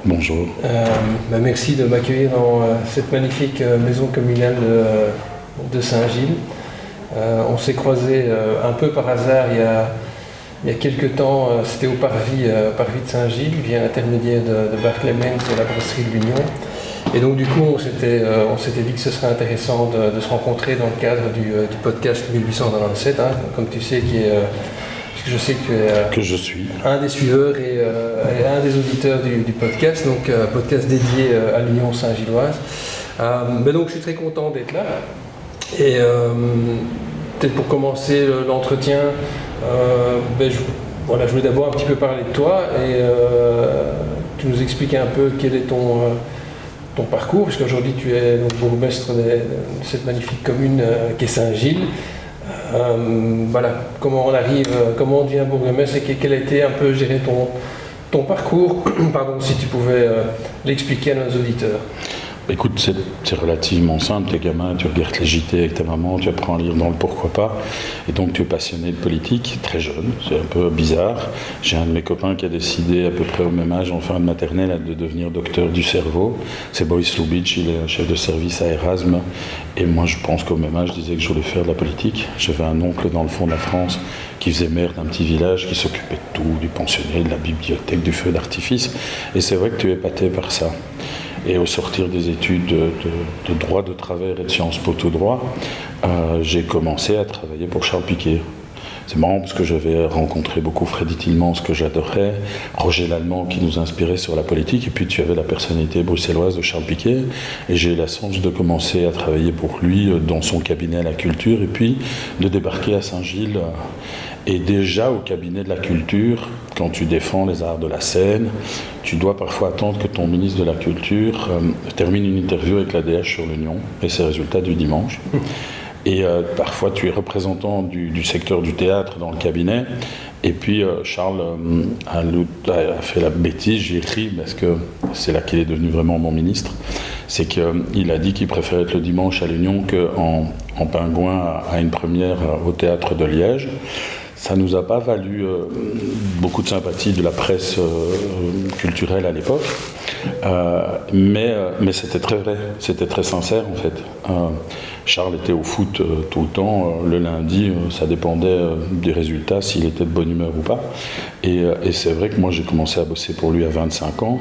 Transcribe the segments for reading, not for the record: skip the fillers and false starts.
Bonjour. Merci de m'accueillir dans cette magnifique maison communale de Saint-Gilles. On s'est croisés un peu par hasard il y a quelques temps, c'était au Parvis de Saint-Gilles, via l'intermédiaire de Barclay Mengs et la brasserie de l'Union. Et donc du coup, on s'était dit que ce serait intéressant de se rencontrer dans le cadre du podcast 1897, hein, comme tu sais, puisque je sais que je suis un des suiveurs et un des auditeurs du podcast, donc podcast dédié à l'Union Saint-Gilloise. Mais donc je suis très content d'être là. Et peut-être pour commencer l'entretien, je voulais d'abord un petit peu parler de toi et tu nous expliques un peu quel est ton parcours, parce qu'aujourd'hui tu es donc bourgmestre de cette magnifique commune qui est Saint-Gilles. Comment on devient bourgmestre et quel a été un peu gérer ton parcours, si tu pouvais l'expliquer à nos auditeurs. Écoute, c'est relativement simple. T'es gamin, tu regardes les JT avec ta maman, tu apprends à lire dans le pourquoi pas. Et donc tu es passionné de politique, très jeune, c'est un peu bizarre. J'ai un de mes copains qui a décidé à peu près au même âge, en fin de maternelle, de devenir docteur du cerveau. C'est Boris Lubitsch, il est chef de service à Erasme. Et moi je pense qu'au même âge, je disais que je voulais faire de la politique. J'avais un oncle dans le fond de la France qui faisait maire d'un petit village, qui s'occupait de tout, du pensionnaire, de la bibliothèque, du feu d'artifice. Et c'est vrai que tu es épaté par ça. Et au sortir des études de droit de travers et de Sciences Po tout droit, j'ai commencé à travailler pour Charles Piquet. C'est marrant parce que j'avais rencontré beaucoup Freddy Tillmans, que j'adorais, Roger Lallemand qui nous inspirait sur la politique, et puis tu avais la personnalité bruxelloise de Charles Piquet, et j'ai eu la chance de commencer à travailler pour lui dans son cabinet à la culture, et puis de débarquer à Saint-Gilles. Et déjà au cabinet de la culture, quand tu défends les arts de la scène, tu dois parfois attendre que ton ministre de la Culture termine une interview avec la DH sur l'Union et ses résultats du dimanche. Et parfois tu es représentant du secteur du théâtre dans le cabinet. Et puis Charles a fait la bêtise, j'ai ri parce que c'est là qu'il est devenu vraiment mon ministre. C'est qu'il a dit qu'il préférait être le dimanche à l'Union qu'en pingouin à une première au théâtre de Liège. Ça ne nous a pas valu beaucoup de sympathie de la presse culturelle à l'époque, mais c'était très vrai, c'était très sincère en fait. Charles était au foot tout le temps, le lundi, ça dépendait des résultats, s'il était de bonne humeur ou pas. Et c'est vrai que moi j'ai commencé à bosser pour lui à 25 ans.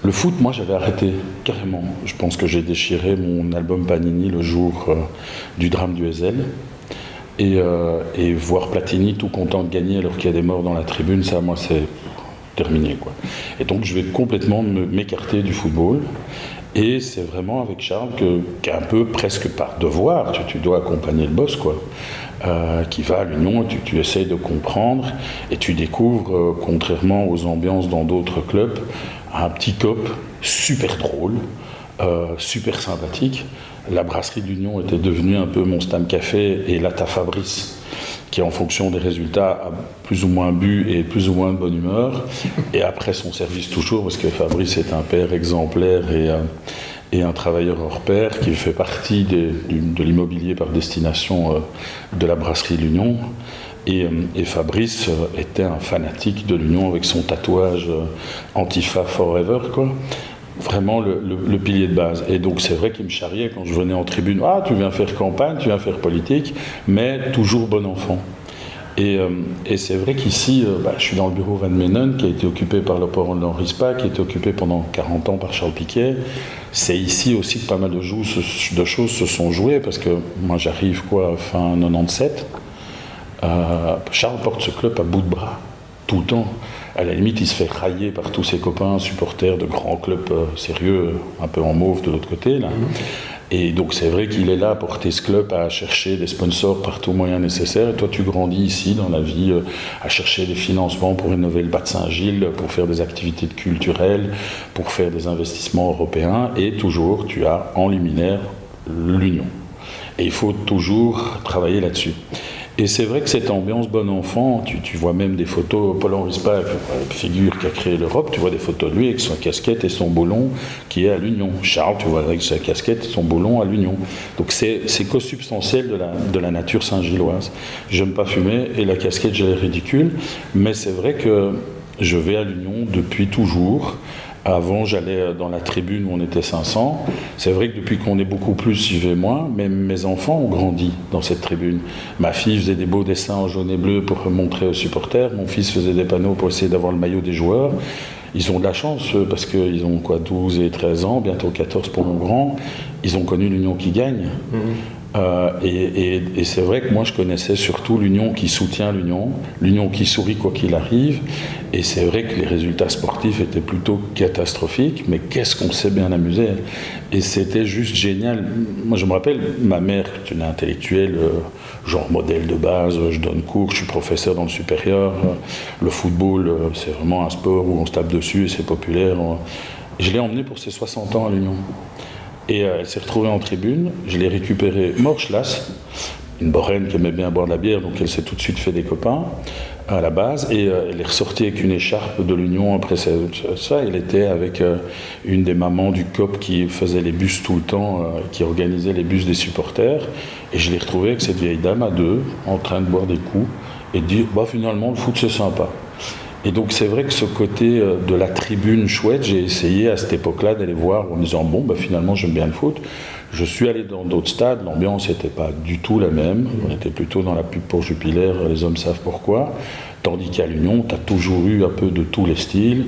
Le foot, moi j'avais arrêté carrément. Je pense que j'ai déchiré mon album Panini le jour du drame du Heysel. Et voir Platini tout content de gagner alors qu'il y a des morts dans la tribune, ça, moi, c'est terminé, quoi. Et donc, je vais complètement m'écarter du football. Et c'est vraiment avec Charles qu'un peu, presque par devoir, tu dois accompagner le boss, quoi, qui va à l'Union, tu essayes de comprendre, et tu découvres, contrairement aux ambiances dans d'autres clubs, un petit cop super drôle, super sympathique. La brasserie de l'Union était devenue un peu mon Stam Café, et là t'as Fabrice qui en fonction des résultats a plus ou moins bu et plus ou moins de bonne humeur, et après son service toujours, parce que Fabrice est un père exemplaire et un travailleur hors pair qui fait partie de l'immobilier par destination de la brasserie de l'Union. Et Fabrice était un fanatique de l'Union avec son tatouage Antifa Forever, quoi. Vraiment le pilier de base. Et donc c'est vrai qu'il me charriait quand je venais en tribune. Ah, tu viens faire campagne, tu viens faire politique, mais toujours bon enfant. Et c'est vrai qu'ici, je suis dans le bureau Van Menen, qui a été occupé par le port Henri Spa, qui a été occupé pendant 40 ans par Charles Piquet. C'est ici aussi que pas mal de choses se sont jouées, parce que moi j'arrive fin 97. Charles porte ce club à bout de bras, tout le temps. À la limite, il se fait railler par tous ses copains, supporters de grands clubs sérieux, un peu en mauve de l'autre côté, là. Et donc c'est vrai qu'il est là à porter ce club, à chercher des sponsors par tout moyen nécessaire. Et toi, tu grandis ici dans la vie, à chercher des financements pour rénover le bas de Saint-Gilles, pour faire des activités culturelles, pour faire des investissements européens. Et toujours, tu as en liminaire l'Union. Et il faut toujours travailler là-dessus. Et c'est vrai que cette ambiance bon enfant, tu vois même des photos, Paul-Henri Spaak, la figure qui a créé l'Europe, tu vois des photos de lui avec sa casquette et son boulon qui est à l'Union. Charles, tu vois avec sa casquette et son boulon à l'Union. Donc c'est co-substantiel de la nature saint-gilloise. J'aime pas fumer et la casquette, j'ai l'air ridicule, mais c'est vrai que je vais à l'Union depuis toujours. Avant, j'allais dans la tribune où on était 500. C'est vrai que depuis qu'on est beaucoup plus, j'y vais moins, mais mes enfants ont grandi dans cette tribune. Ma fille faisait des beaux dessins en jaune et bleu pour montrer aux supporters. Mon fils faisait des panneaux pour essayer d'avoir le maillot des joueurs. Ils ont de la chance parce qu'ils ont 12 et 13 ans, bientôt 14 pour mon grand. Ils ont connu l'Union qui gagne. Et c'est vrai que moi je connaissais surtout l'Union qui soutient l'Union qui sourit quoi qu'il arrive, et c'est vrai que les résultats sportifs étaient plutôt catastrophiques, mais qu'est-ce qu'on s'est bien amusé, et c'était juste génial. Moi je me rappelle, ma mère, qui est une intellectuelle, genre modèle de base, je donne cours, je suis professeur dans le supérieur, le football c'est vraiment un sport où on se tape dessus et c'est populaire. Je l'ai emmenée pour ses 60 ans à l'Union. Et elle s'est retrouvée en tribune, je l'ai récupérée morche-lasse, une boraine qui aimait bien boire de la bière, donc elle s'est tout de suite fait des copains à la base, et elle est ressortie avec une écharpe de l'Union après ça. Elle était avec une des mamans du COP qui faisait les bus tout le temps, qui organisait les bus des supporters, et je l'ai retrouvée avec cette vieille dame à deux, en train de boire des coups, et de dire, finalement le foot c'est sympa. Et donc c'est vrai que ce côté de la tribune chouette, j'ai essayé à cette époque-là d'aller voir en me disant finalement j'aime bien le foot. Je suis allé dans d'autres stades, l'ambiance n'était pas du tout la même, on était plutôt dans la pub pour Jupiler, les hommes savent pourquoi, tandis qu'à l'Union, tu as toujours eu un peu de tous les styles,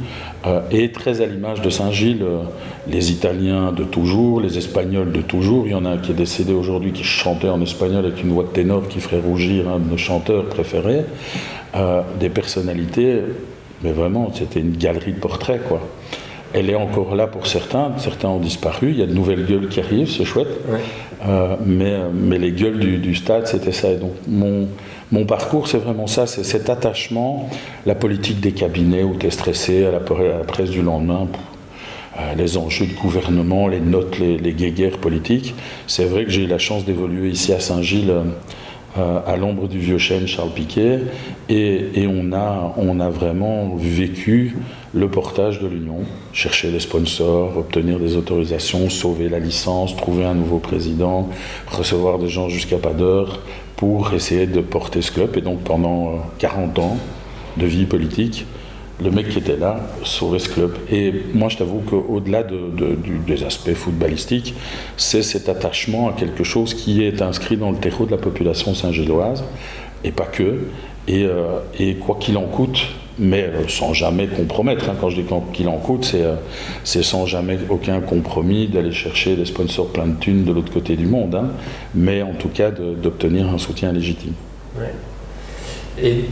et très à l'image de Saint-Gilles, les Italiens de toujours, les Espagnols de toujours, il y en a un qui est décédé aujourd'hui qui chantait en espagnol avec une voix de ténor qui ferait rougir un de nos chanteurs préférés, des personnalités, mais vraiment c'était une galerie de portraits quoi. Elle est encore là pour certains ont disparu, il y a de nouvelles gueules qui arrivent, c'est chouette, mais les gueules du stade c'était ça. Et donc mon parcours c'est vraiment ça, c'est cet attachement, la politique des cabinets où tu es stressé à la presse du lendemain, les enjeux de gouvernement, les notes, les guéguerres politiques. C'est vrai que j'ai eu la chance d'évoluer ici à Saint-Gilles, à l'ombre du vieux chêne Charles Piquet, et on a vraiment vécu le portage de l'Union, chercher des sponsors, obtenir des autorisations, sauver la licence, trouver un nouveau président, recevoir des gens jusqu'à pas d'heure pour essayer de porter ce club. Et donc pendant 40 ans de vie politique, le mec qui était là sauvait ce club. Et moi je t'avoue qu'au-delà des aspects footballistiques, c'est cet attachement à quelque chose qui est inscrit dans le terreau de la population saint-gilloise, et pas que, et quoi qu'il en coûte, mais sans jamais compromettre. Quand je dis qu'il en coûte, c'est sans jamais aucun compromis d'aller chercher des sponsors plein de thunes de l'autre côté du monde, mais en tout cas d'obtenir un soutien légitime. Ouais. Et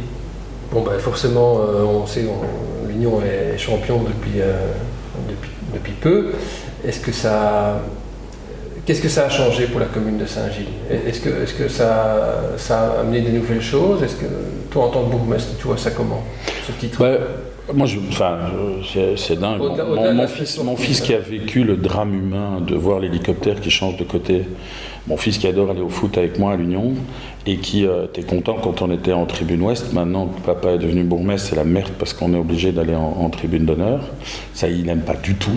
forcément, on sait que l'Union est champion depuis peu. Qu'est-ce que ça a changé pour la commune de Saint-Gilles? Est-ce que ça a amené des nouvelles choses? Est-ce que toi, en tant que bourgmestre, tu vois ça comment, ce titre? Moi, c'est dingue. Mon fils qui a vécu le drame humain de voir l'hélicoptère qui change de côté, mon fils qui adore aller au foot avec moi à l'Union, et qui était content quand on était en tribune ouest. Maintenant que papa est devenu bourgmestre, c'est la merde parce qu'on est obligé d'aller en tribune d'honneur. Ça, il n'aime pas du tout.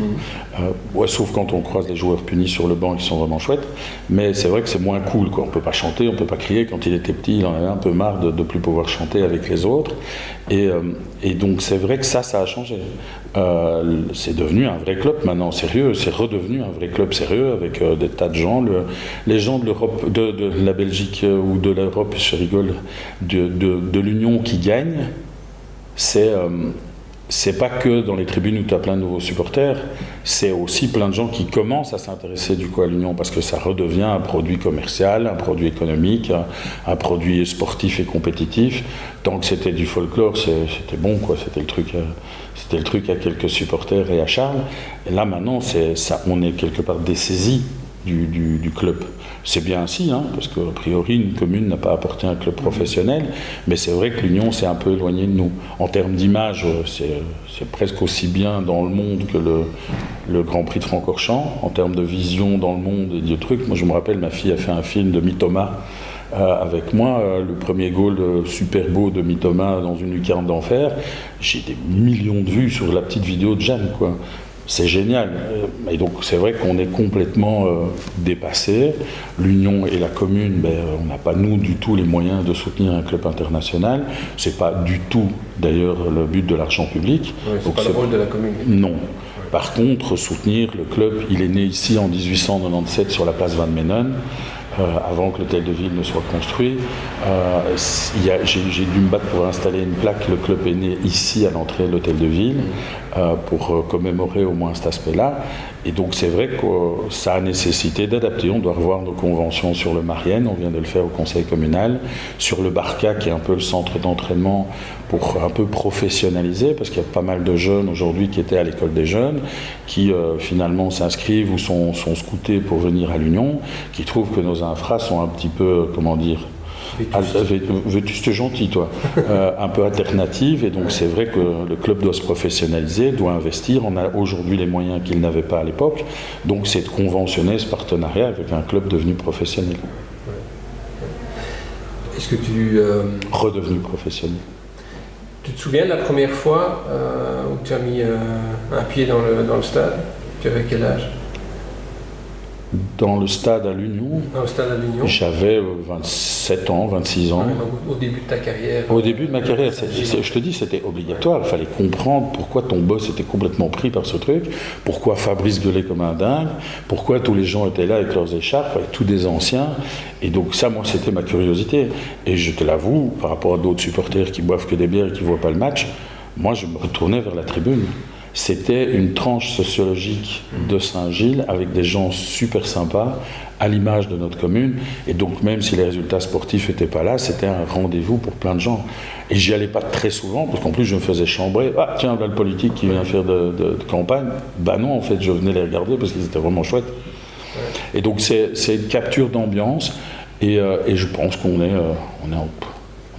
Sauf quand on croise les joueurs punis sur le banc qui sont vraiment chouettes. Mais c'est vrai que c'est moins cool, quoi. On peut pas chanter, on peut pas crier. Quand il était petit, il en avait un peu marre de ne plus pouvoir chanter avec les autres. Et donc c'est vrai que ça a changé. C'est devenu un vrai club maintenant, sérieux. C'est redevenu un vrai club sérieux avec des tas de gens. Les gens de l'Europe, de la Belgique ou de l'Europe, je rigole, de l'Union qui gagne, c'est pas que dans les tribunes où tu as plein de nouveaux supporters, c'est aussi plein de gens qui commencent à s'intéresser du coup à l'Union, parce que ça redevient un produit commercial, un produit économique, un produit sportif et compétitif. Tant que c'était du folklore, c'était bon, quoi. C'était le truc à quelques supporters et à Charles. Et là maintenant, on est quelque part dessaisi du club. C'est bien ainsi, parce qu'a priori une commune n'a pas apporté un club professionnel, mais c'est vrai que l'Union s'est un peu éloignée de nous. En termes d'image, c'est presque aussi bien dans le monde que le Grand Prix de Francorchamps. En termes de vision dans le monde et de trucs, moi je me rappelle, ma fille a fait un film de Mythoma avec moi, le premier goal super beau de Mythoma dans une lucarne d'enfer. J'ai des millions de vues sur la petite vidéo de Jeanne, quoi. C'est génial. Et donc c'est vrai qu'on est complètement dépassé. L'Union et la commune, on n'a pas nous du tout les moyens de soutenir un club international. C'est pas du tout d'ailleurs le but de l'argent public. Oui, c'est pas le rôle de la commune. Non. Par contre, soutenir le club, il est né ici en 1897 sur la place Van Menen. Avant que l'hôtel de ville ne soit construit. J'ai dû me battre pour installer une plaque. Le club est né ici à l'entrée de l'hôtel de ville pour commémorer au moins cet aspect-là. Et donc c'est vrai que ça a nécessité d'adapter. On doit revoir nos conventions sur le Marienne, on vient de le faire au conseil communal, sur le Barca qui est un peu le centre d'entraînement pour un peu professionnaliser, parce qu'il y a pas mal de jeunes aujourd'hui qui étaient à l'école des jeunes, qui finalement s'inscrivent ou sont scoutés pour venir à l'Union, qui trouvent que nos infras sont un petit peu, comment dire, vétuste gentil, toi, un peu alternative, et donc c'est vrai que le club doit se professionnaliser, doit investir. On a aujourd'hui les moyens qu'il n'avait pas à l'époque, donc c'est de conventionner ce partenariat avec un club devenu professionnel. Est-ce que tu... redevenu professionnel. Tu te souviens de la première fois où tu as mis un pied dans le stade? Tu avais quel âge? Dans le stade à l'Union, j'avais 27 ans, 26 ans. Ouais, donc au début de ta carrière. Au début de ma carrière, je te dis, c'était obligatoire. Il fallait comprendre pourquoi ton boss était complètement pris par ce truc, pourquoi Fabrice gueulait comme un dingue, pourquoi tous les gens étaient là avec leurs écharpes, avec tous des anciens. Et donc ça, moi, c'était ma curiosité. Et je te l'avoue, par rapport à d'autres supporters qui boivent que des bières et qui ne voient pas le match, moi, je me retournais vers la tribune. C'était une tranche sociologique de Saint-Gilles avec des gens super sympas, à l'image de notre commune. Et donc, même si les résultats sportifs n'étaient pas là, c'était un rendez-vous pour plein de gens. Et j'y allais pas très souvent, parce qu'en plus, je me faisais chambrer. Ah, tiens, là, le politique qui vient faire de campagne. Ben non, en fait, je venais les regarder parce qu'ils étaient vraiment chouettes. Et donc, c'est une capture d'ambiance. Et je pense qu'on est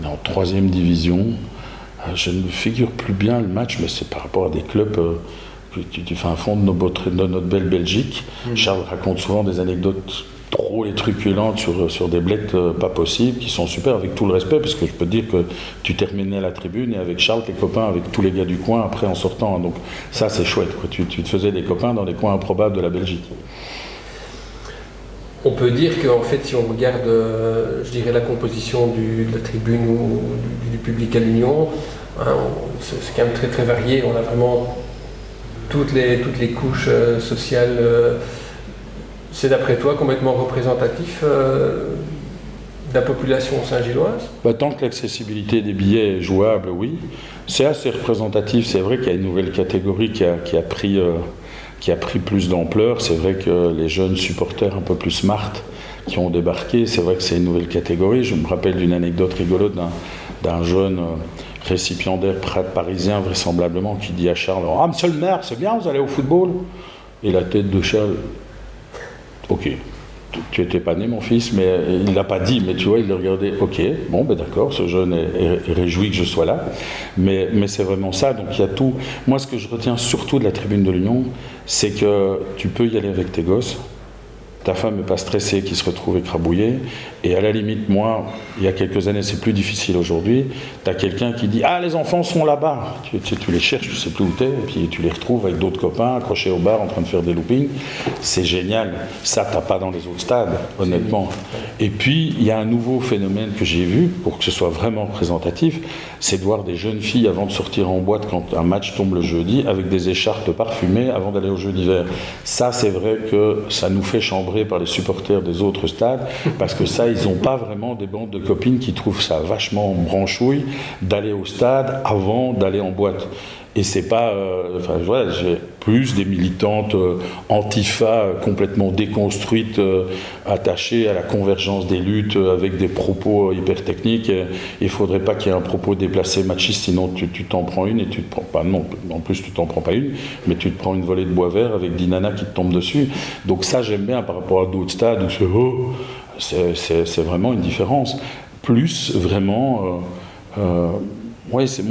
en 3e division. Je ne me figure plus bien le match, mais c'est par rapport à des clubs du fin fond de notre belle Belgique. Charles raconte souvent des anecdotes trop truculentes sur des blettes pas possibles, qui sont super, avec tout le respect, parce que je peux te dire que tu terminais à la tribune et avec Charles, tes copains, avec tous les gars du coin, après en sortant. Donc ça, c'est chouette, quoi. Tu te faisais des copains dans des coins improbables de la Belgique. On peut dire qu'en fait, si on regarde, je dirais, la composition de la tribune ou du public à l'Union, hein, c'est quand même très très varié. On a vraiment toutes les couches sociales. C'est d'après toi complètement représentatif de la population saint-gilloise? Tant que l'accessibilité des billets est jouable, oui. C'est assez représentatif. C'est vrai qu'il y a une nouvelle catégorie qui a pris plus d'ampleur. C'est vrai que les jeunes supporters un peu plus smart qui ont débarqué, c'est vrai que c'est une nouvelle catégorie. Je me rappelle d'une anecdote rigolote d'un jeune récipiendaire parisien, vraisemblablement, qui dit à Charles: « Ah, monsieur le maire, c'est bien, vous allez au football ?» Et la tête de Charles: « Ok, tu n'étais pas né, mon fils, mais il ne l'a pas dit, mais tu vois, il le regardait. Ok, bon, ben d'accord, ce jeune est réjoui que je sois là. Mais c'est vraiment ça, donc il y a tout. Moi, ce que je retiens surtout de la tribune de l'Union, c'est que tu peux y aller avec tes gosses. Ta femme n'est pas stressée qui se retrouve écrabouillée. Et à la limite, moi, il y a quelques années, c'est plus difficile aujourd'hui, tu as quelqu'un qui dit « Ah, les enfants sont là-bas !» Tu les cherches, tu sais plus où t'es, et puis tu les retrouves avec d'autres copains, accrochés au bar, en train de faire des loopings. C'est génial. Ça, t'as pas dans les autres stades, honnêtement. Et puis, il y a un nouveau phénomène que j'ai vu, pour que ce soit vraiment représentatif, c'est de voir des jeunes filles, avant de sortir en boîte, quand un match tombe le jeudi, avec des écharpes parfumées avant d'aller au jeu d'hiver. Ça, c'est vrai que ça nous fait chambrer par les supporters des autres stades, parce que ça, ils n'ont pas vraiment des bandes de copines qui trouvent ça vachement branchouille d'aller au stade avant d'aller en boîte. Et c'est pas... voilà, j'ai plus des militantes antifa complètement déconstruites, attachées à la convergence des luttes avec des propos hyper techniques. Il faudrait pas qu'il y ait un propos déplacé machiste, sinon tu t'en prends une et tu te prends pas... Non, en plus tu t'en prends pas une, mais tu te prends une volée de bois vert avec 10 nanas qui te tombent dessus. Donc ça, j'aime bien par rapport à d'autres stades où c'est vraiment une différence. Plus vraiment... oui, c'est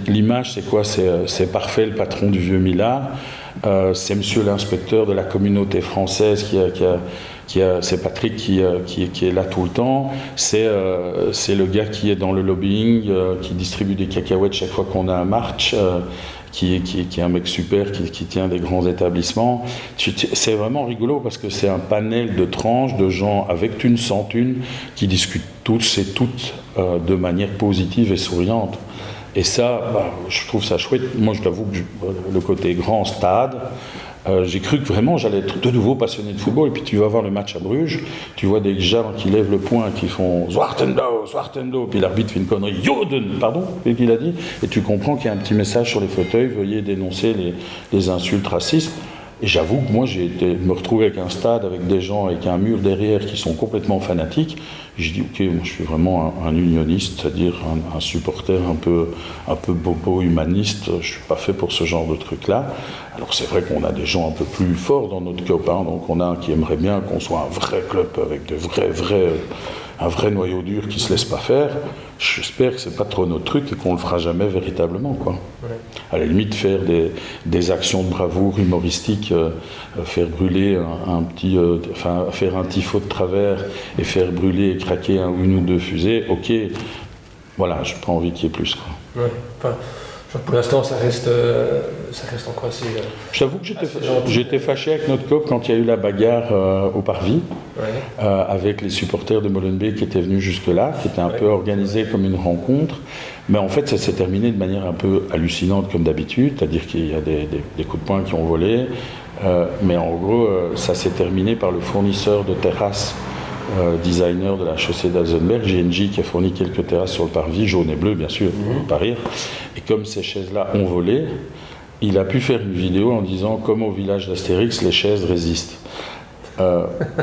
l'image, c'est quoi? C'est Parfait, le patron du Vieux Mila. C'est monsieur l'inspecteur de la communauté française c'est Patrick qui est là tout le temps. C'est le gars qui est dans le lobbying, qui distribue des cacahuètes chaque fois qu'on a un match, qui est un mec super, qui tient des grands établissements. C'est vraiment rigolo parce que c'est un panel de tranches de gens avec une sans une qui discutent tous et toutes de manière positive et souriante. Et ça, je trouve ça chouette. Moi, je t'avoue que le côté grand stade, j'ai cru que vraiment j'allais être de nouveau passionné de football. Et puis tu vas voir le match à Bruges, tu vois des gens qui lèvent le poing, qui font Zwartendo, Zwartendo, puis l'arbitre fait une connerie, Joden, pardon, c'est ce qu'il a dit. Et tu comprends qu'il y a un petit message sur les fauteuils, veuillez dénoncer les insultes racistes. Et j'avoue que moi, j'ai été me retrouver avec un stade, avec des gens, avec un mur derrière qui sont complètement fanatiques. J'ai dit, ok, moi je suis vraiment un unioniste, c'est-à-dire un supporter un peu bobo humaniste. Je ne suis pas fait pour ce genre de truc-là. Alors c'est vrai qu'on a des gens un peu plus forts dans notre club, hein, donc on a un qui aimerait bien qu'on soit un vrai club avec un vrai noyau dur qui ne se laisse pas faire. J'espère que c'est pas trop notre truc et qu'on le fera jamais véritablement, quoi. Ouais. À la limite, faire des actions de bravoure humoristiques, faire brûler faire un tifo de travers et faire brûler et craquer une ou deux fusées, ok. Voilà, j'ai pas envie qu'il y ait plus, quoi. Ouais. Enfin, pour l'instant, ça reste encore assez. Je t'avoue que j'étais fâché avec notre COP quand il y a eu la bagarre au Parvis, ouais. Avec les supporters de Molenbeek qui étaient venus jusque-là, qui était un peu organisé comme une rencontre. Mais en fait, ça s'est terminé de manière un peu hallucinante comme d'habitude, c'est-à-dire qu'il y a des coups de poing qui ont volé. Mais en gros, ça s'est terminé par le fournisseur de terrasses, designer de la chaussée d'Alzenberg, GNJ, qui a fourni quelques terrasses sur le parvis, jaune et bleu bien sûr, pas rire. Et comme ces chaises-là ont volé, il a pu faire une vidéo en disant comme au village d'Astérix, les chaises résistent.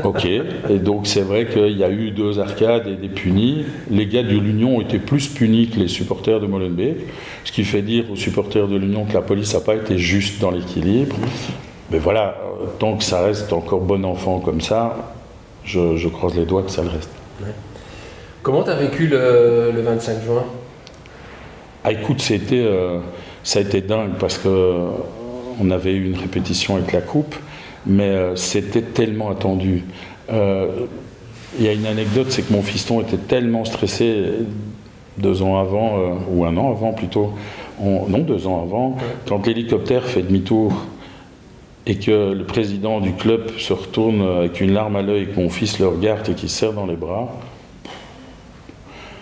Ok, et donc c'est vrai qu'il y a eu 2 arcades et des punis. Les gars de l'Union ont été plus punis que les supporters de Molenbeek, ce qui fait dire aux supporters de l'Union que la police n'a pas été juste dans l'équilibre. Mais voilà, tant que ça reste encore bon enfant comme ça, je croise les doigts que ça le reste. Ouais. Comment tu as vécu le 25 juin ? Ah écoute, ça a été dingue parce qu'on avait eu une répétition avec la coupe, mais c'était tellement attendu. Il y a une anecdote, c'est que mon fiston était tellement stressé 2 ans avant, ou 1 an avant plutôt, 2 ans avant, quand l'hélicoptère fait demi-tour et que le président du club se retourne avec une larme à l'œil, que mon fils le regarde et qu'il se serre dans les bras,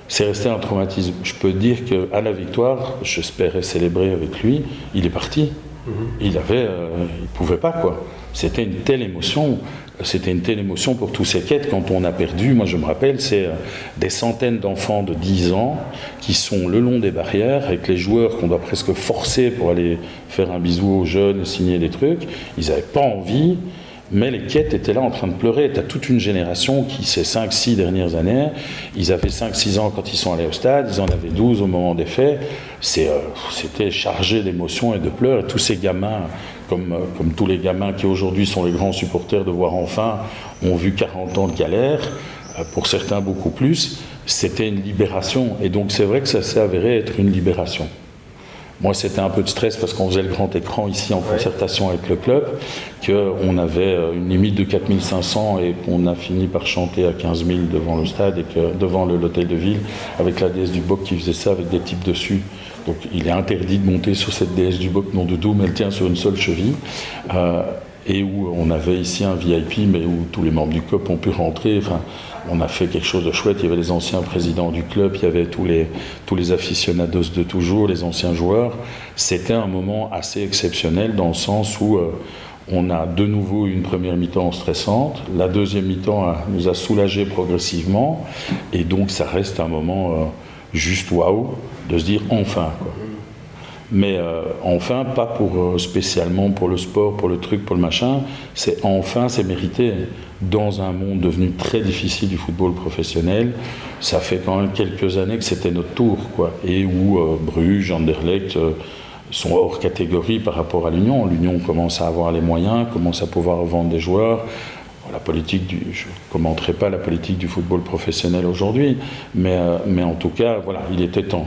c'est resté un traumatisme. Je peux dire qu'à la victoire, j'espérais célébrer avec lui, il est parti. Il pouvait pas, quoi. C'était une telle émotion pour tous ces quêtes quand on a perdu. Moi je me rappelle, c'est des centaines d'enfants de 10 ans qui sont le long des barrières avec les joueurs qu'on doit presque forcer pour aller faire un bisou aux jeunes, signer des trucs. Ils n'avaient pas envie, mais les quêtes étaient là en train de pleurer. Tu as toute une génération qui, ces 5-6 dernières années, ils avaient 5-6 ans quand ils sont allés au stade, ils en avaient 12 au moment des faits. C'était chargé d'émotions et de pleurs. Et tous ces gamins, comme tous les gamins qui aujourd'hui sont les grands supporters de Voir Enfin, ont vu 40 ans de galère, pour certains beaucoup plus. C'était une libération. Et donc c'est vrai que ça s'est avéré être une libération. Moi, c'était un peu de stress parce qu'on faisait le grand écran ici en concertation avec le club, qu'on avait une limite de 4500 et qu'on a fini par chanter à 15 000 devant le stade et devant l'hôtel de ville, avec la déesse du Boc qui faisait ça avec des types dessus. Donc il est interdit de monter sur cette déesse du Boc, non de dos, mais elle tient sur une seule cheville. Et où on avait ici un VIP, mais où tous les membres du COP ont pu rentrer. Enfin, on a fait quelque chose de chouette. Il y avait les anciens présidents du club, il y avait tous les aficionados de toujours, les anciens joueurs. C'était un moment assez exceptionnel dans le sens où on a de nouveau une première mi-temps stressante. La deuxième mi-temps nous a soulagés progressivement. Et donc ça reste un moment juste waouh, de se dire enfin, quoi. Mais enfin, pas spécialement pour le sport, pour le truc, pour le machin, c'est mérité. Dans un monde devenu très difficile du football professionnel, ça fait quand même quelques années que c'était notre tour, quoi. Et où Bruges, Anderlecht sont hors catégorie par rapport à l'Union. L'Union commence à avoir les moyens, commence à pouvoir vendre des joueurs. Je ne commenterai pas la politique du football professionnel aujourd'hui, mais en tout cas, voilà, il était temps.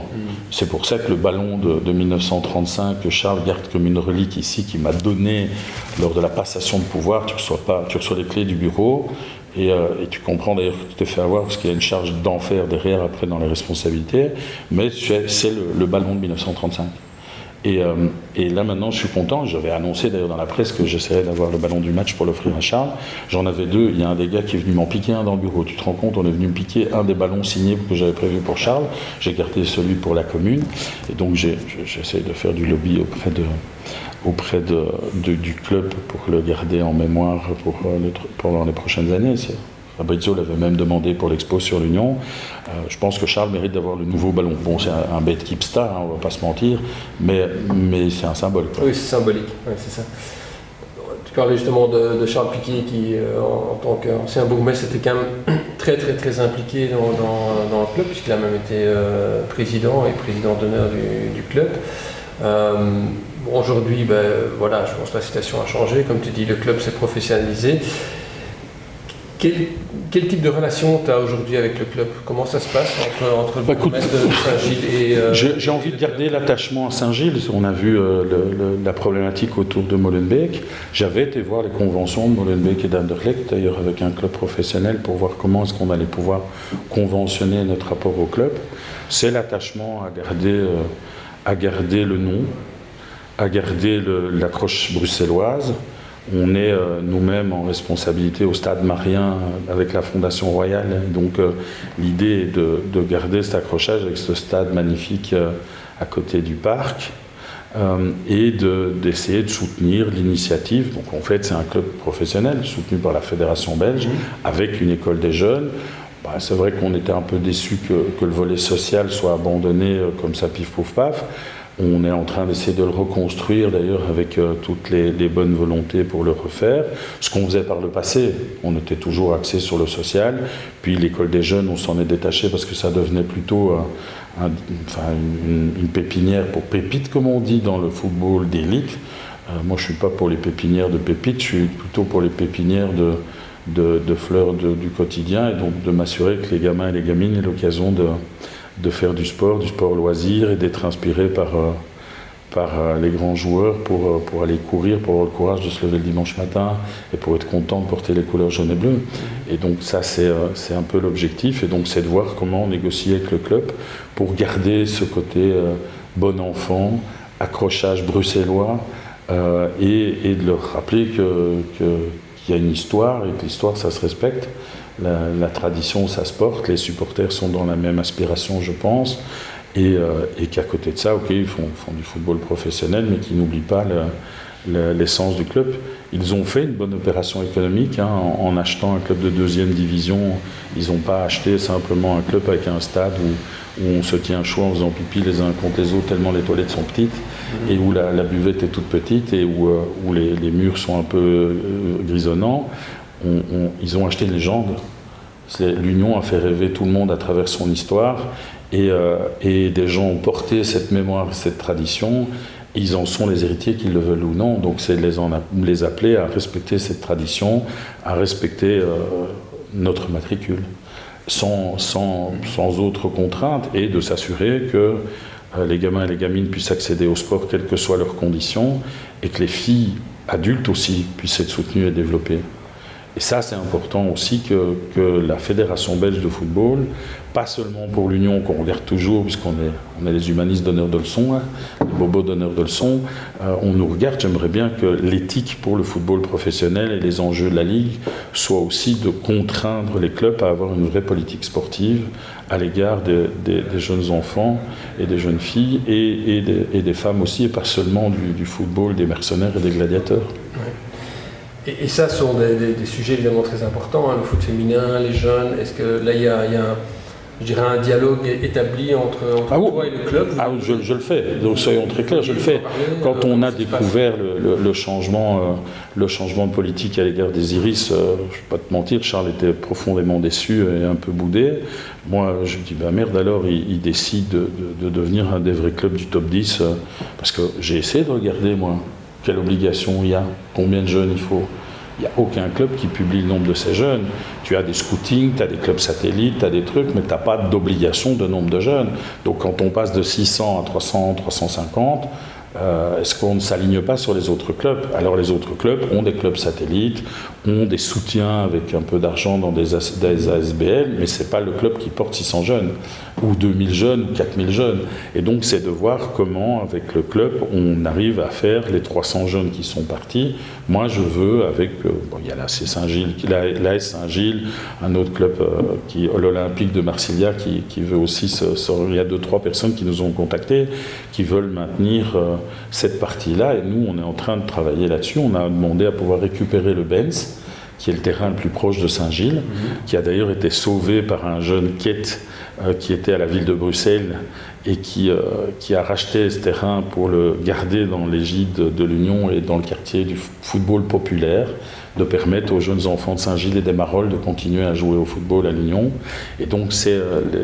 C'est pour ça que le ballon de 1935, que Charles garde comme une relique ici, qui m'a donné lors de la passation de pouvoir, tu reçois les clés du bureau, et tu comprends d'ailleurs que tu t'es fait avoir, parce qu'il y a une charge d'enfer derrière, après, dans les responsabilités, mais c'est le ballon de 1935. Et là maintenant je suis content, j'avais annoncé d'ailleurs dans la presse que j'essaierais d'avoir le ballon du match pour l'offrir à Charles. J'en avais 2, il y a un des gars qui est venu m'en piquer un dans le bureau. Tu te rends compte, on est venu me piquer un des ballons signés que j'avais prévu pour Charles. J'ai gardé celui pour la commune. Et donc j'essaie de faire du lobby du club pour le garder en mémoire pendant les prochaines années. Fabrizio l'avait même demandé pour l'expo sur l'Union. Je pense que Charles mérite d'avoir le nouveau ballon. Bon, c'est un bête keepstar, on ne va pas se mentir, mais c'est un symbole. Quoi. Oui, c'est symbolique, oui, c'est ça. Tu parlais justement de Charles Piquet qui, en tant qu'ancien bourgmestre, était quand même très très très impliqué dans le club, puisqu'il a même été président d'honneur du club. Aujourd'hui, voilà, je pense que la situation a changé. Comme tu dis, le club s'est professionnalisé. Quel type de relation tu as aujourd'hui avec le club? Comment ça se passe entre le bourgmestre de Saint-Gilles et... J'ai envie de garder l'attachement à Saint-Gilles. On a vu la problématique autour de Molenbeek. J'avais été voir les conventions de Molenbeek et d'Anderlecht, d'ailleurs avec un club professionnel, pour voir comment est-ce qu'on allait pouvoir conventionner notre rapport au club. C'est l'attachement à garder le nom, à garder l'accroche bruxelloise. On est nous-mêmes en responsabilité au Stade Marien avec la Fondation Royale. Donc l'idée est de garder cet accrochage avec ce stade magnifique à côté du parc et d'essayer de soutenir l'initiative. Donc en fait c'est un club professionnel soutenu par la Fédération belge avec une école des jeunes. C'est vrai qu'on était un peu déçus que le volet social soit abandonné comme ça pif pouf paf. On est en train d'essayer de le reconstruire d'ailleurs avec toutes les bonnes volontés pour le refaire. Ce qu'on faisait par le passé, on était toujours axé sur le social. Puis l'école des jeunes, on s'en est détaché parce que ça devenait plutôt une pépinière pour pépites, comme on dit dans le football d'élite. Moi je ne suis pas pour les pépinières de pépites, je suis plutôt pour les pépinières de fleurs du quotidien, et donc de m'assurer que les gamins et les gamines aient l'occasion de faire du sport loisir, et d'être inspiré par les grands joueurs pour aller courir, pour avoir le courage de se lever le dimanche matin et pour être content de porter les couleurs jaune et bleu. Et donc ça c'est un peu l'objectif, et donc c'est de voir comment négocier avec le club pour garder ce côté bon enfant, accrochage bruxellois, et de leur rappeler qu'il y a une histoire, et que l'histoire ça se respecte. La tradition, ça se porte, les supporters sont dans la même aspiration, je pense, et qu'à côté de ça, ils font du football professionnel, mais qu'ils n'oublient pas l'essence du club. Ils ont fait une bonne opération économique en achetant un club de 2e division. Ils n'ont pas acheté simplement un club avec un stade où on se tient chaud en faisant pipi les uns contre les autres tellement les toilettes sont petites, et où la buvette est toute petite, et où les murs sont un peu grisonnants. Ils ont acheté une légende. L'Union a fait rêver tout le monde à travers son histoire, et des gens ont porté cette mémoire, cette tradition. Ils en sont les héritiers, qu'ils le veulent ou non. Donc c'est les appeler à respecter cette tradition, à respecter notre matricule, sans autre contrainte, et de s'assurer que les gamins et les gamines puissent accéder au sport quelles que soient leurs conditions, et que les filles adultes aussi puissent être soutenues et développées. Et ça, c'est important aussi que la Fédération belge de football, pas seulement pour l'Union, qu'on regarde toujours, puisqu'on est les humanistes donneurs de leçons, les bobos donneurs de leçons, on nous regarde. J'aimerais bien que l'éthique pour le football professionnel et les enjeux de la Ligue soient aussi de contraindre les clubs à avoir une vraie politique sportive à l'égard des jeunes enfants et des jeunes filles, et des femmes aussi, et pas seulement du football, des mercenaires et des gladiateurs. Ouais. Et ça sont des sujets évidemment très importants, le foot féminin, les jeunes. Est-ce que là il y a un dialogue établi entre toi et le club? Je le fais, donc soyons très clairs, je le fais. Quand on a découvert le changement de politique à l'égard des Iris, je ne vais pas te mentir, Charles était profondément déçu et un peu boudé. Moi je me dis merde, alors il décide de devenir un des vrais clubs du top 10, parce que j'ai essayé de regarder moi. Quelle obligation il y a? Combien de jeunes il faut? Il n'y a aucun club qui publie le nombre de ces jeunes. Tu as des scootings, tu as des clubs satellites, tu as des trucs, mais tu n'as pas d'obligation de nombre de jeunes. Donc quand on passe de 600 à 300, 350, est-ce qu'on ne s'aligne pas sur les autres clubs? Alors les autres clubs ont des clubs satellites, ont des soutiens avec un peu d'argent dans des ASBL, mais ce n'est pas le club qui porte 600 jeunes, ou 2000 jeunes, ou 4000 jeunes. Et donc c'est de voir comment, avec le club, on arrive à faire les 300 jeunes qui sont partis. Moi je veux, avec, il y a l'AS Saint-Gilles, un autre club, l'Olympique de Marsilia, qui veut aussi, il y a 2-3 personnes qui nous ont contactés, qui veulent maintenir cette partie-là, et nous on est en train de travailler là-dessus. On a demandé à pouvoir récupérer le Benz, qui est le terrain le plus proche de Saint-Gilles, qui a d'ailleurs été sauvé par un jeune quête qui était à la ville de Bruxelles et qui a racheté ce terrain pour le garder dans l'égide de l'Union et dans le quartier du football populaire, de permettre aux jeunes enfants de Saint-Gilles et des Marolles de continuer à jouer au football à l'Union. Et donc c'est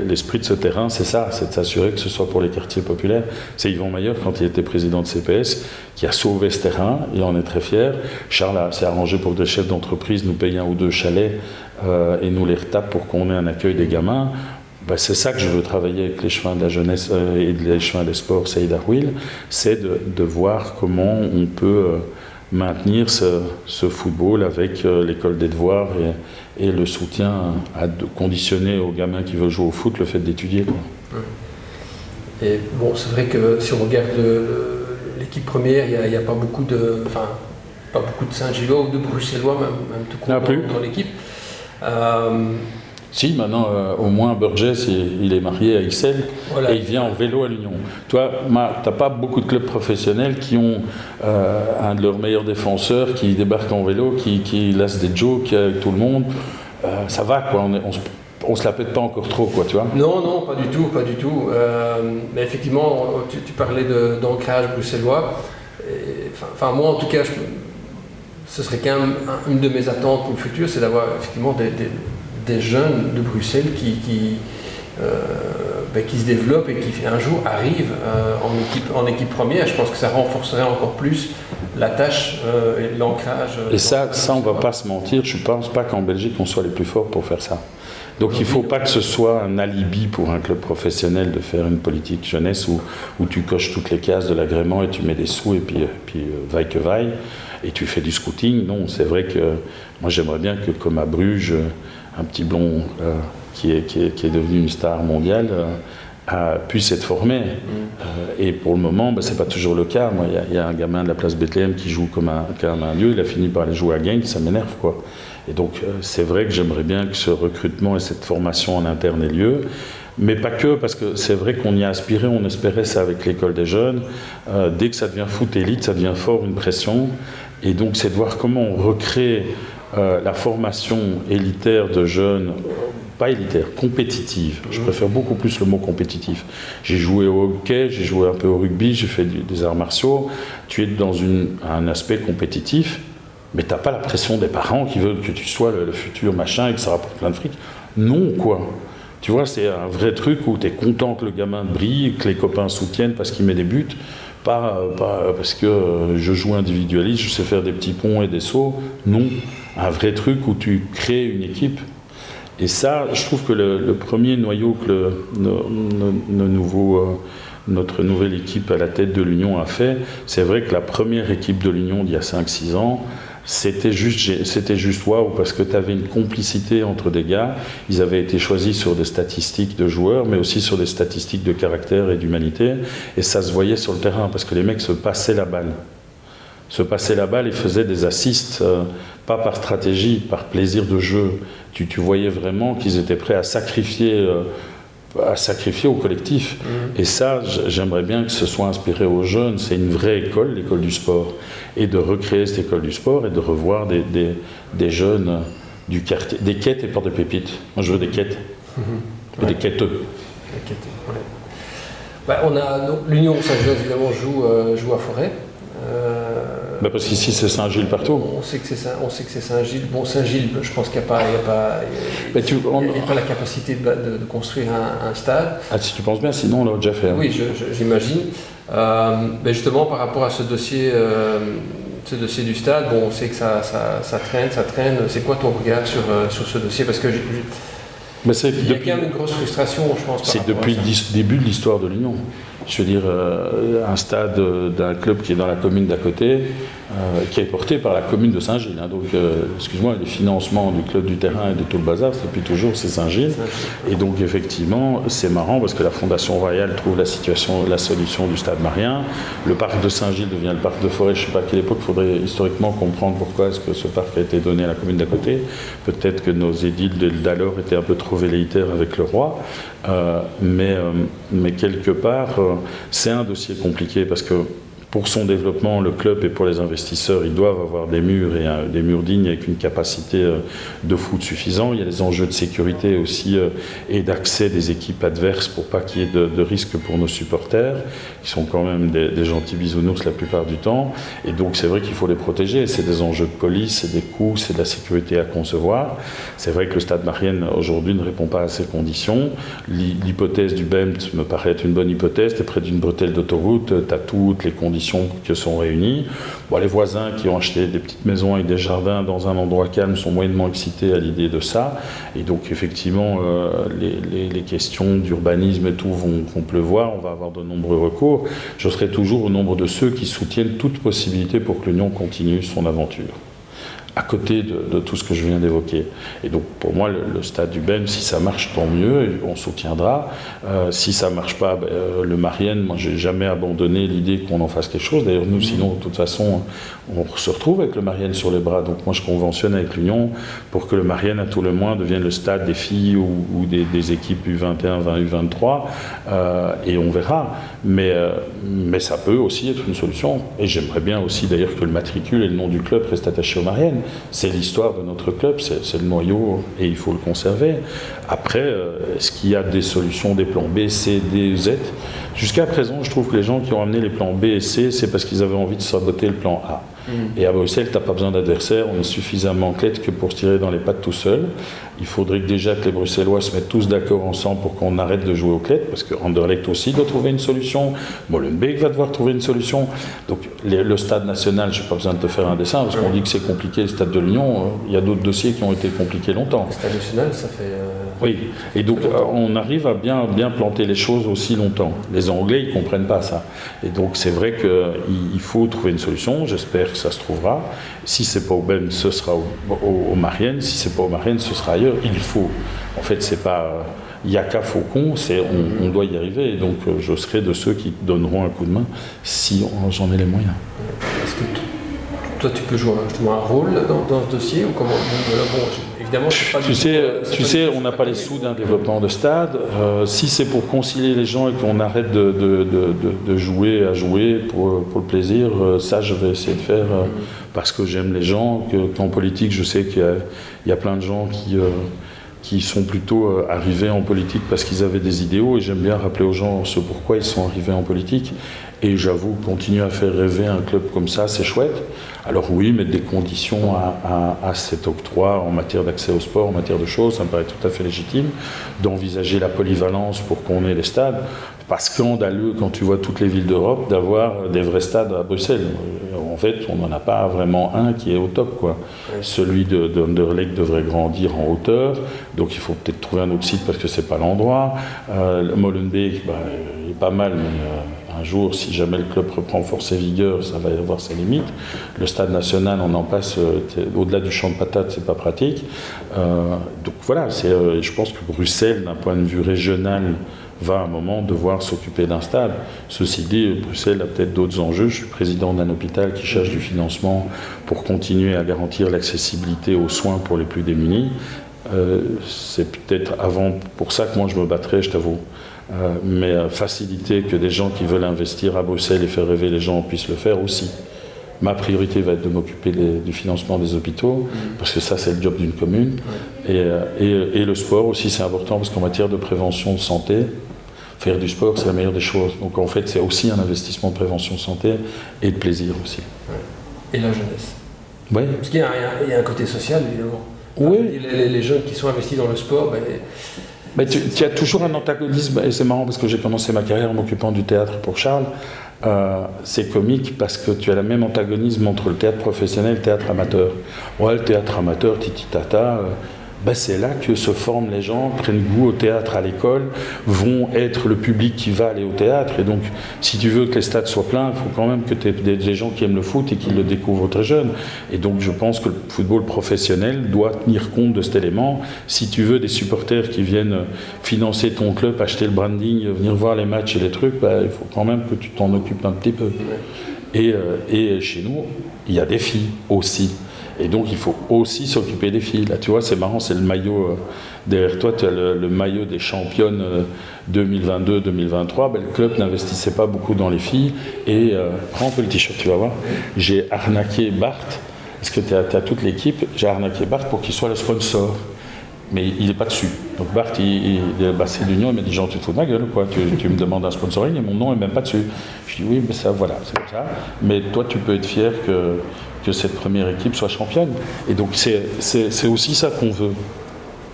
l'esprit de ce terrain, c'est ça, c'est de s'assurer que ce soit pour les quartiers populaires. C'est Yvan Maillard, quand il était président de CPS, qui a sauvé ce terrain, il en est très fier. Charles s'est arrangé pour que des chefs d'entreprise nous payent 1 ou 2 chalets et nous les retapent pour qu'on ait un accueil des gamins. C'est ça que je veux travailler avec les chemins de la jeunesse et les chemins des sports, Saïd Arwil, c'est de voir comment on peut maintenir ce football avec l'école des devoirs et le soutien à conditionner aux gamins qui veulent jouer au foot le fait d'étudier. Et bon, c'est vrai que si on regarde l'équipe première, il n'y a pas beaucoup de Saint-Gillois ou de Bruxellois, même tout court dans l'équipe. Si, maintenant, au moins, Burgess, il est marié à Ixelles, voilà. Et il vient en vélo à l'Union. Toi, tu n'as pas beaucoup de clubs professionnels qui ont un de leurs meilleurs défenseurs qui débarque en vélo, qui laisse des jokes avec tout le monde. Ça va, quoi. On ne se la pète pas encore trop, quoi, tu vois. Non, pas du tout, pas du tout. Mais effectivement, tu parlais d'ancrage bruxellois. Enfin, moi, en tout cas, ce serait quand même une de mes attentes pour le futur, c'est d'avoir effectivement des jeunes de Bruxelles qui se développent et qui un jour arrivent en équipe première. Je pense que ça renforcerait encore plus la tâche et l'ancrage. Et ça on ne va pas se mentir, je ne pense pas qu'en Belgique on soit les plus forts pour faire ça. Donc il ne faut pas que ce soit un alibi pour un club professionnel de faire une politique jeunesse où tu coches toutes les cases de l'agrément et tu mets des sous et puis vaille que vaille et tu fais du scouting. Non, c'est vrai que moi j'aimerais bien que comme à Bruges, un petit blond qui est devenu une star mondiale puisse être formé. Et pour le moment, ce n'est pas toujours le cas. Moi, il y a un gamin de la place Bethléem qui joue comme un dieu, il a fini par aller jouer à Genk, ça m'énerve, quoi. Et donc, c'est vrai que j'aimerais bien que ce recrutement et cette formation en interne ait lieu. Mais pas que, parce que c'est vrai qu'on y a aspiré, on espérait ça avec l'école des jeunes. Dès que ça devient foot élite, ça devient fort une pression. Et donc, c'est de voir comment on recrée la formation élitaire de jeunes, pas élitaire, compétitive. Je préfère beaucoup plus le mot compétitif. J'ai joué au hockey, j'ai joué un peu au rugby, j'ai fait des arts martiaux. Tu es dans un aspect compétitif, mais tu n'as pas la pression des parents qui veulent que tu sois le futur machin et que ça rapporte plein de fric. Non, quoi. Tu vois, c'est un vrai truc où tu es content que le gamin brille, que les copains soutiennent parce qu'il met des buts. Pas parce que je joue individualiste, je sais faire des petits ponts et des sauts. Non, un vrai truc où tu crées une équipe. Et ça, je trouve que le premier noyau que notre nouvelle équipe à la tête de l'Union a fait, c'est vrai que la première équipe de l'Union d'il y a 5-6 ans, c'était juste waouh, parce que tu avais une complicité entre des gars. Ils avaient été choisis sur des statistiques de joueurs, mais aussi sur des statistiques de caractère et d'humanité. Et ça se voyait sur le terrain, parce que les mecs se passaient la balle. Et faisaient des assists, pas par stratégie, par plaisir de jeu. Tu voyais vraiment qu'ils étaient prêts à sacrifier au collectif. Et ça, j'aimerais bien que ce soit inspiré aux jeunes. C'est une vraie école, l'école du sport. Et de recréer cette école du sport et de revoir des jeunes du quartier. Des quêtes et pas des pépites. Moi, je veux des quêtes. Et des quêteux. Des quêteux, ouais. L'Union Saint-Gilles, évidemment, joue à Forêt. Parce qu'ici, c'est Saint-Gilles partout. On sait que c'est Saint-Gilles. Bon, Saint-Gilles, je pense qu'il n'y a pas la capacité de construire un stade. Ah, si tu penses bien, sinon on l'a déjà fait. Hein. Oui, j'imagine. Mais justement, par rapport à ce dossier du stade, bon, on sait que ça traîne. C'est quoi ton regard sur ce dossier? Parce que il y a quand même une grosse frustration, je pense. C'est depuis le début de l'histoire de l'Union. je veux dire, un stade d'un club qui est dans la commune d'à côté, qui est porté par la commune de Saint-Gilles. Hein. Donc, excuse-moi, les financements du club du terrain et de tout le bazar, c'est depuis toujours, c'est Saint-Gilles. Et donc, effectivement, c'est marrant parce que la Fondation Royale trouve la solution du stade Marien. Le parc de Saint-Gilles devient le parc de Forêt. Je ne sais pas à quelle époque, il faudrait historiquement comprendre pourquoi est-ce que ce parc a été donné à la commune d'à côté. Peut-être que nos édiles d'alors étaient un peu trop velléitaires avec le roi. Mais quelque part, c'est un dossier compliqué parce que pour son développement, le club et pour les investisseurs, ils doivent avoir des murs et des murs dignes avec une capacité de foot suffisant. Il y a des enjeux de sécurité aussi et d'accès des équipes adverses pour pas qu'il y ait de risques pour nos supporters, qui sont quand même des gentils bisounours la plupart du temps. Et donc c'est vrai qu'il faut les protéger. C'est des enjeux de police, c'est des coûts, c'est de la sécurité à concevoir. C'est vrai que le Stade Marienne aujourd'hui ne répond pas à ces conditions. L'hypothèse du BEMT me paraît être une bonne hypothèse. T'es près d'une bretelle d'autoroute, tu as toutes les conditions qui sont réunies. Bon, les voisins qui ont acheté des petites maisons avec des jardins dans un endroit calme sont moyennement excités à l'idée de ça. Et donc, effectivement, les questions d'urbanisme et tout vont pleuvoir. On va avoir de nombreux recours. Je serai toujours au nombre de ceux qui soutiennent toute possibilité pour que l'Union continue son aventure, à côté de tout ce que je viens d'évoquer. Et donc, pour moi, le stade du BEM, si ça marche, tant mieux, on soutiendra. Si ça ne marche pas, le Marienne, moi, je n'ai jamais abandonné l'idée qu'on en fasse quelque chose. D'ailleurs, nous, sinon, de toute façon, on se retrouve avec le Marienne sur les bras. Donc, moi, je conventionne avec l'Union pour que le Marienne, à tout le moins, devienne le stade des filles ou des équipes U21, U23, et on verra. Mais ça peut aussi être une solution. Et j'aimerais bien aussi, d'ailleurs, que le matricule et le nom du club restent attachés au Marienne. C'est l'histoire de notre club, c'est le noyau et il faut le conserver. Après, est-ce qu'il y a des solutions, des plans B, C, D, Z? Jusqu'à présent, je trouve que les gens qui ont amené les plans B et C, c'est parce qu'ils avaient envie de saboter le plan A. Et à Bruxelles, tu n'as pas besoin d'adversaire, on est suffisamment clète que pour se tirer dans les pattes tout seul. Il faudrait que déjà que les Bruxellois se mettent tous d'accord ensemble pour qu'on arrête de jouer aux clètes, parce que Anderlecht aussi doit trouver une solution, Molenbeek va devoir trouver une solution. Donc le stade national, je n'ai pas besoin de te faire un dessin, parce qu'on dit que c'est compliqué, le stade de l'Union, il y a d'autres dossiers qui ont été compliqués longtemps. Le stade national, ça fait... Oui, et donc on arrive à bien planter les choses aussi longtemps. Les Anglais, ils ne comprennent pas ça. Et donc c'est vrai qu'il faut trouver une solution, j'espère que ça se trouvera. Si ce n'est pas au BEM, ce sera au Marienne. Si ce n'est pas au Marienne, ce sera ailleurs. Il faut. En fait, c'est pas... Il n'y a qu'à Faucon, on doit y arriver. Et donc je serai de ceux qui donneront un coup de main si j'en ai les moyens. Est-ce que toi, tu peux jouer justement un rôle dans ce dossier ou comment? Évidemment, tu sais, on n'a pas les sous d'un développement de stade. Si c'est pour concilier les gens et qu'on arrête de jouer à jouer pour le plaisir, ça, je vais essayer de faire parce que j'aime les gens. Qu'en politique, je sais qu'il y a plein de gens qui sont plutôt arrivés en politique parce qu'ils avaient des idéaux, et j'aime bien rappeler aux gens ce pourquoi ils sont arrivés en politique. Et j'avoue, continuer à faire rêver un club comme ça, c'est chouette. Alors oui, mettre des conditions à cet octroi en matière d'accès au sport, en matière de choses, ça me paraît tout à fait légitime. D'envisager la polyvalence pour qu'on ait les stades. Pas scandaleux quand tu vois toutes les villes d'Europe d'avoir des vrais stades à Bruxelles. En fait, on n'en a pas vraiment un qui est au top, quoi. Oui. Celui d'Anderlecht devrait grandir en hauteur, donc il faut peut-être trouver un autre site parce que c'est pas l'endroit. Molenbeek, il est pas mal, mais un jour, si jamais le club reprend force et vigueur, ça va y avoir ses limites. Le stade national, on en passe au-delà du champ de patates, c'est pas pratique. Donc voilà, je pense que Bruxelles, d'un point de vue régional, va à un moment devoir s'occuper d'un stade. Ceci dit, Bruxelles a peut-être d'autres enjeux. Je suis président d'un hôpital qui cherche du financement pour continuer à garantir l'accessibilité aux soins pour les plus démunis. C'est peut-être avant pour ça que moi je me battrais, je t'avoue. Mais faciliter que des gens qui veulent investir à Bruxelles et faire rêver les gens puissent le faire aussi. Ma priorité va être de m'occuper du financement des hôpitaux, parce que ça, c'est le job d'une commune. Et le sport aussi, c'est important, parce qu'en matière de prévention de santé, faire du sport, c'est la meilleure des choses. Donc en fait, c'est aussi un investissement de prévention de santé et de plaisir aussi. Et la jeunesse. Oui. Parce qu'il y a un côté social, évidemment. Oui. Les jeunes qui sont investis dans le sport... Mais tu as toujours un antagonisme, et c'est marrant parce que j'ai commencé ma carrière en m'occupant du théâtre pour Charles. C'est comique parce que tu as le même antagonisme entre le théâtre professionnel et le théâtre amateur. Ouais, le théâtre amateur, titi-tata, c'est là que se forment les gens, prennent goût au théâtre à l'école, vont être le public qui va aller au théâtre. Et donc, si tu veux que les stades soient pleins, il faut quand même que tu aies des gens qui aiment le foot et qui le découvrent très jeunes. Et donc, je pense que le football professionnel doit tenir compte de cet élément. Si tu veux des supporters qui viennent financer ton club, acheter le branding, venir voir les matchs et les trucs, il faut quand même que tu t'en occupes un petit peu. Et chez nous, il y a des filles aussi. Et donc, il faut aussi s'occuper des filles. Là, tu vois, c'est marrant, c'est le maillot derrière toi, tu as le maillot des championnes 2022-2023. Le club n'investissait pas beaucoup dans les filles. Et prends un peu le t-shirt, tu vas voir. J'ai arnaqué Bart, parce que tu as toute l'équipe, j'ai arnaqué Bart pour qu'il soit le sponsor. Mais il n'est pas dessus. Donc Bart, c'est l'Union, il m'a dit genre, tu te fous de ma gueule, quoi. Tu me demandes un sponsoring et mon nom n'est même pas dessus. Je dis oui, mais ça, voilà, c'est comme ça. Mais toi, tu peux être fier que cette première équipe soit championne. Et donc, c'est aussi ça qu'on veut.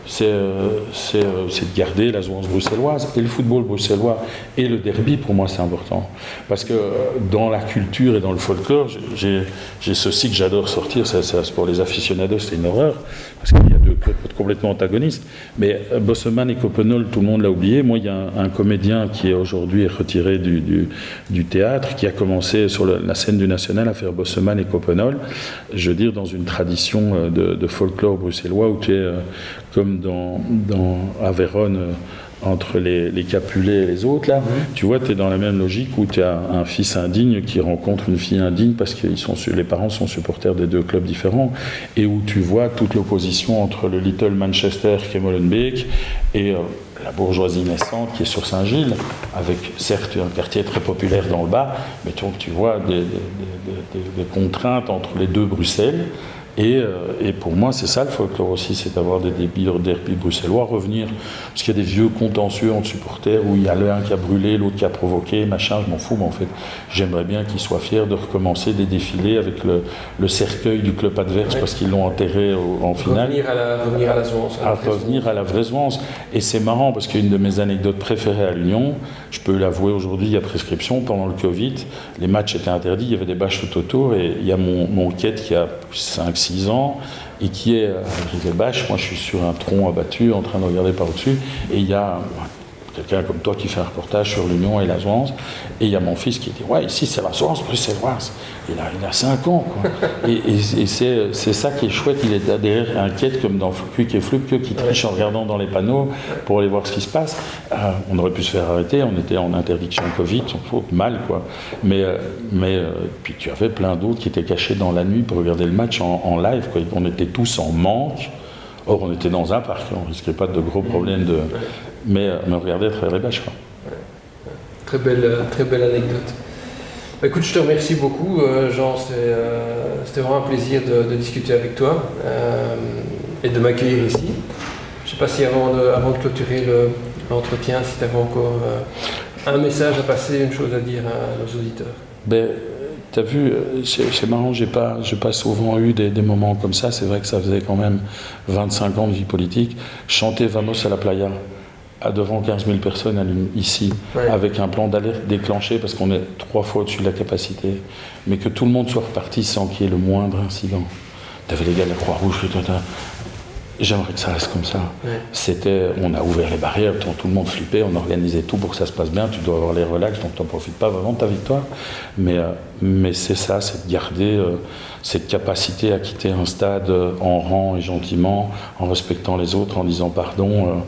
C'est de garder la jouance bruxelloise et le football bruxellois et le derby, pour moi, c'est important. Parce que dans la culture et dans le folklore, j'ai ceci que j'adore sortir, c'est pour les aficionados, c'est une horreur, parce qu'il y a deux clubs complètement antagonistes. Mais Bosseman et Coppenol, tout le monde l'a oublié. Moi, il y a un comédien qui est aujourd'hui retiré du théâtre, qui a commencé sur la scène du National à faire Bosseman et Coppenol, je veux dire, dans une tradition de folklore bruxellois où tu es comme à Vérone, entre les Capulets et les autres, là, tu vois, tu es dans la même logique où tu as un fils indigne qui rencontre une fille indigne parce que les parents sont supporters des deux clubs différents, et où tu vois toute l'opposition entre le Little Manchester qui est Molenbeek et la bourgeoisie naissante qui est sur Saint-Gilles, avec certes un quartier très populaire dans le bas, mais tu vois des contraintes entre les deux Bruxelles. Et pour moi, c'est ça le folklore aussi, c'est d'avoir des derbys bruxellois, revenir, parce qu'il y a des vieux contentieux entre supporters où il y a l'un qui a brûlé, l'autre qui a provoqué, machin, je m'en fous, mais en fait, j'aimerais bien qu'ils soient fiers de recommencer des défilés avec le cercueil du club adverse parce qu'ils l'ont enterré en finale. Revenir à la jouance. Revenir à la vraie jouance. Et c'est marrant parce qu'une de mes anecdotes préférées à l'Union, je peux l'avouer aujourd'hui, il y a prescription, pendant le Covid, les matchs étaient interdits, il y avait des bâches tout autour, et il y a mon quête qui a 5-6 ans et qui est les bâches, moi je suis sur un tronc abattu en train de regarder par au-dessus, et il y a quelqu'un comme toi qui fait un reportage sur l'Union et la Jouance, et il y a mon fils qui dit ouais, ici c'est la Jouance bruxelloise, il a 5 ans quoi. et c'est ça qui est chouette, il est derrière un quête comme dans Quick et Fluke qui triche en regardant dans les panneaux pour aller voir ce qui se passe. On aurait pu se faire arrêter, on était en interdiction Covid, mal quoi, mais puis tu avais plein d'autres qui étaient cachés dans la nuit pour regarder le match en live quoi. On était tous en manque. Or, on était dans un parc, on ne risquait pas de gros problèmes mais regardez à travers les bâches. Quoi. Très belle anecdote. Écoute, je te remercie beaucoup, Jean. C'était vraiment un plaisir de discuter avec toi et de m'accueillir ici. Je ne sais pas si avant de clôturer l'entretien, si tu avais encore un message à passer, une chose à dire à nos auditeurs. T'as vu, c'est marrant, j'ai pas souvent eu des moments comme ça. C'est vrai que ça faisait quand même 25 ans de vie politique. Chanter Vamos à la Playa devant 15 000 personnes ici, avec un plan d'alerte déclenché parce qu'on est 3 fois au-dessus de la capacité, mais que tout le monde soit reparti sans qu'il y ait le moindre incident. T'avais les gars de la Croix-Rouge, j'aimerais que ça reste comme ça. On a ouvert les barrières, tout le monde flippait, on organisait tout pour que ça se passe bien, tu dois avoir les relax, donc tu n'en profites pas vraiment de ta victoire. Mais c'est ça, c'est de garder cette capacité à quitter un stade en rang et gentiment, en respectant les autres, en disant pardon,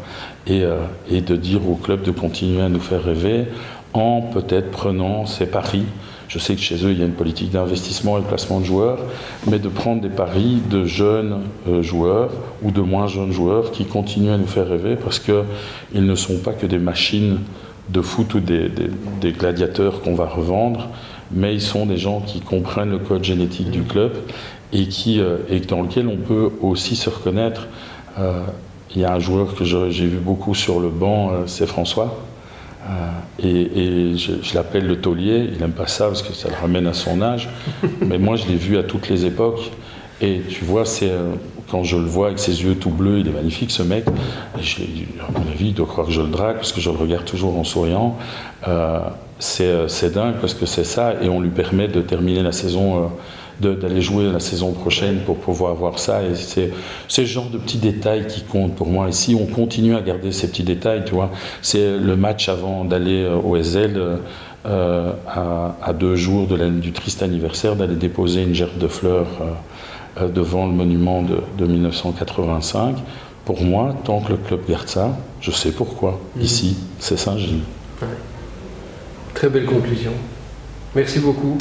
et de dire au club de continuer à nous faire rêver, en peut-être prenant ces paris. Je sais que chez eux, il y a une politique d'investissement et de placement de joueurs, mais de prendre des paris de jeunes joueurs ou de moins jeunes joueurs qui continuent à nous faire rêver parce qu'ils ne sont pas que des machines de foot ou des gladiateurs qu'on va revendre, mais ils sont des gens qui comprennent le code génétique du club et dans lequel on peut aussi se reconnaître. Il y a un joueur que j'ai vu beaucoup sur le banc, c'est François. Et je l'appelle le taulier, il n'aime pas ça parce que ça le ramène à son âge, mais moi je l'ai vu à toutes les époques, et tu vois, quand je le vois avec ses yeux tout bleus, il est magnifique ce mec, à mon avis il doit croire que je le drague parce que je le regarde toujours en souriant, c'est dingue parce que c'est ça, et on lui permet de terminer la saison d'aller jouer la saison prochaine pour pouvoir voir ça. Et c'est ce genre de petits détails qui comptent pour moi. Et si on continue à garder ces petits détails, tu vois, c'est le match avant d'aller au SL, à 2 jours du triste anniversaire, d'aller déposer une gerbe de fleurs devant le monument de 1985. Pour moi, tant que le club garde ça, je sais pourquoi. Ici, c'est Saint-Gilles. Ouais. Très belle conclusion. Merci beaucoup.